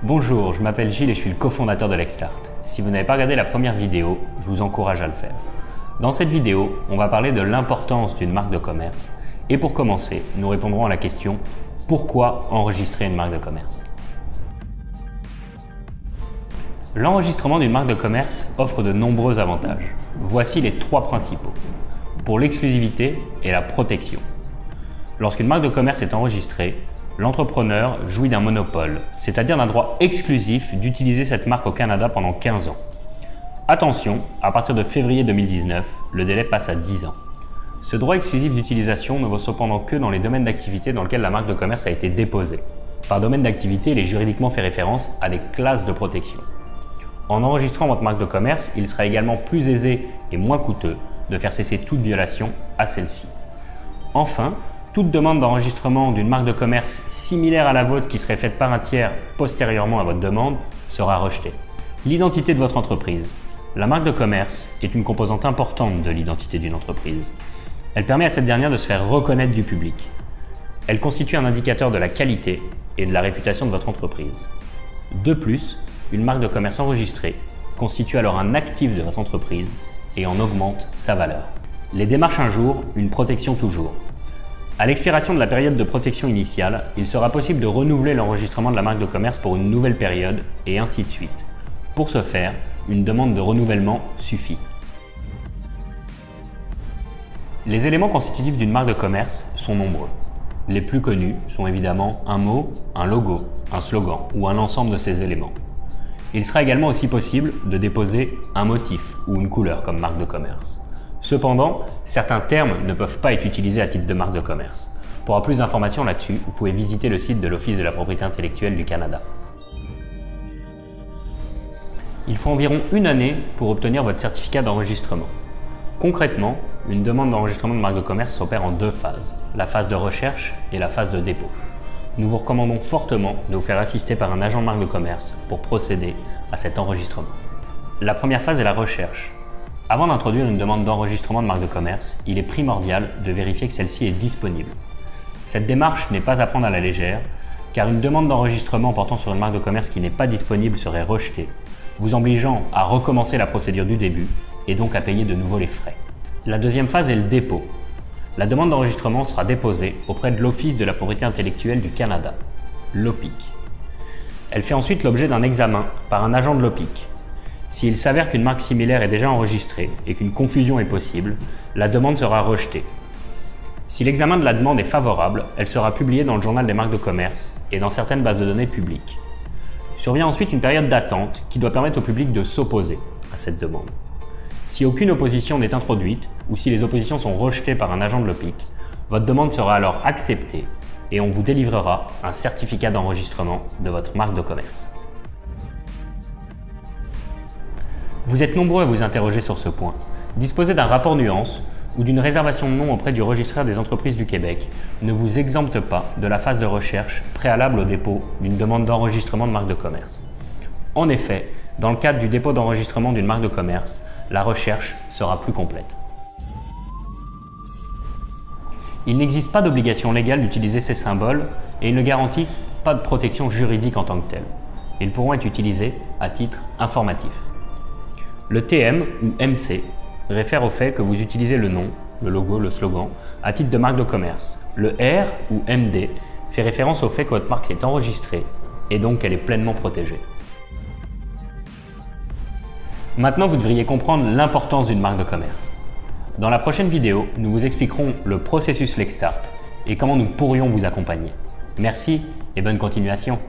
Bonjour, je m'appelle Gilles et je suis le cofondateur de Lexstart. Si vous n'avez pas regardé la première vidéo, je vous encourage à le faire. Dans cette vidéo, on va parler de l'importance d'une marque de commerce. Et pour commencer, nous répondrons à la question « Pourquoi enregistrer une marque de commerce ?» L'enregistrement d'une marque de commerce offre de nombreux avantages. Voici les trois principaux. Pour l'exclusivité et la protection. Lorsqu'une marque de commerce est enregistrée, l'entrepreneur jouit d'un monopole, c'est-à-dire d'un droit exclusif d'utiliser cette marque au Canada pendant 15 ans. Attention, à partir de février 2019, le délai passe à 10 ans. Ce droit exclusif d'utilisation ne vaut cependant que dans les domaines d'activité dans lesquels la marque de commerce a été déposée. Par domaine d'activité, il est juridiquement fait référence à des classes de protection. En enregistrant votre marque de commerce, il sera également plus aisé et moins coûteux de faire cesser toute violation à celle-ci. Enfin, toute demande d'enregistrement d'une marque de commerce similaire à la vôtre qui serait faite par un tiers postérieurement à votre demande sera rejetée. L'identité de votre entreprise. La marque de commerce est une composante importante de l'identité d'une entreprise. Elle permet à cette dernière de se faire reconnaître du public. Elle constitue un indicateur de la qualité et de la réputation de votre entreprise. De plus, une marque de commerce enregistrée constitue alors un actif de votre entreprise et en augmente sa valeur. Les démarches un jour, une protection toujours. À l'expiration de la période de protection initiale, il sera possible de renouveler l'enregistrement de la marque de commerce pour une nouvelle période et ainsi de suite. Pour ce faire, une demande de renouvellement suffit. Les éléments constitutifs d'une marque de commerce sont nombreux. Les plus connus sont évidemment un mot, un logo, un slogan ou un ensemble de ces éléments. Il sera également aussi possible de déposer un motif ou une couleur comme marque de commerce. Cependant, certains termes ne peuvent pas être utilisés à titre de marque de commerce. Pour avoir plus d'informations là-dessus, vous pouvez visiter le site de l'Office de la propriété intellectuelle du Canada. Il faut environ une année pour obtenir votre certificat d'enregistrement. Concrètement, une demande d'enregistrement de marque de commerce s'opère en deux phases, la phase de recherche et la phase de dépôt. Nous vous recommandons fortement de vous faire assister par un agent de marque de commerce pour procéder à cet enregistrement. La première phase est la recherche. Avant d'introduire une demande d'enregistrement de marque de commerce, il est primordial de vérifier que celle-ci est disponible. Cette démarche n'est pas à prendre à la légère, car une demande d'enregistrement portant sur une marque de commerce qui n'est pas disponible serait rejetée, vous obligeant à recommencer la procédure du début et donc à payer de nouveau les frais. La deuxième phase est le dépôt. La demande d'enregistrement sera déposée auprès de l'Office de la propriété intellectuelle du Canada, l'OPIC. Elle fait ensuite l'objet d'un examen par un agent de l'OPIC. S'il s'avère qu'une marque similaire est déjà enregistrée et qu'une confusion est possible, la demande sera rejetée. Si l'examen de la demande est favorable, elle sera publiée dans le journal des marques de commerce et dans certaines bases de données publiques. Survient ensuite une période d'attente qui doit permettre au public de s'opposer à cette demande. Si aucune opposition n'est introduite ou si les oppositions sont rejetées par un agent de l'OPIC, votre demande sera alors acceptée et on vous délivrera un certificat d'enregistrement de votre marque de commerce. Vous êtes nombreux à vous interroger sur ce point. Disposer d'un rapport nuance ou d'une réservation de nom auprès du registraire des entreprises du Québec ne vous exempte pas de la phase de recherche préalable au dépôt d'une demande d'enregistrement de marque de commerce. En effet, dans le cadre du dépôt d'enregistrement d'une marque de commerce, la recherche sera plus complète. Il n'existe pas d'obligation légale d'utiliser ces symboles et ils ne garantissent pas de protection juridique en tant que telle. Ils pourront être utilisés à titre informatif. Le TM ou MC réfère au fait que vous utilisez le nom, le logo, le slogan, à titre de marque de commerce. Le R ou MD fait référence au fait que votre marque est enregistrée et donc qu'elle est pleinement protégée. Maintenant, vous devriez comprendre l'importance d'une marque de commerce. Dans la prochaine vidéo, nous vous expliquerons le processus Lexstart et comment nous pourrions vous accompagner. Merci et bonne continuation.